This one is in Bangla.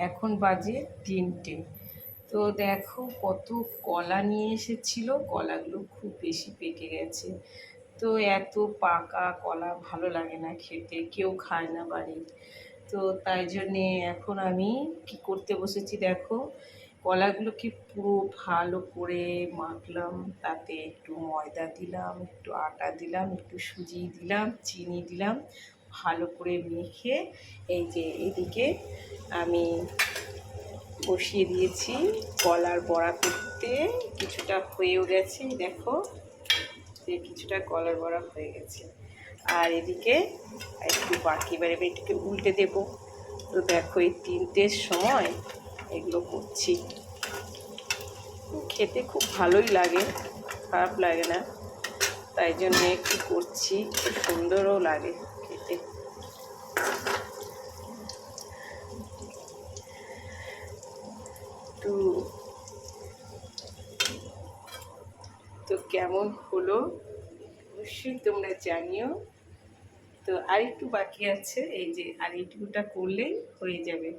এখন বাজে 3টে। তো দেখো কত কলা নিয়ে এসেছিলো, কলাগুলো খুব বেশি পেকে গেছে। তো এত পাকা কলা ভালো লাগে না খেতে, কেউ খায় না বাড়ির। তো তাই জন্যে এখন আমি কি করতে বসেছি দেখো, কলাগুলোকে পুরো ভালো করে মাখলাম, তাতে একটু ময়দা দিলাম, একটু আটা দিলাম, একটু সুজি দিলাম, চিনি দিলাম, ভালো করে মেখে এই যে এদিকে আমি বসিয়ে দিয়েছি কলার বড়া করতে। কিছুটা হয়েও গেছে দেখো, যে কিছুটা কলার বড়া হয়ে গেছে। আর এদিকে একটু বাকি, এবার এটাকে উল্টে দেবো। তো দেখো এই 3টের সময় এগুলো করছি। খেতে খুব ভালোই লাগে, খারাপ লাগে না, তাই জন্য একটু করছি, খুব সুন্দরও লাগে খেতে। তো তো কেমন হলো অবশ্যই তোমরা জানিও। তো আরেকটু বাকি আছে, এই যে আর এইটুকুটা করলেই হয়ে যাবে।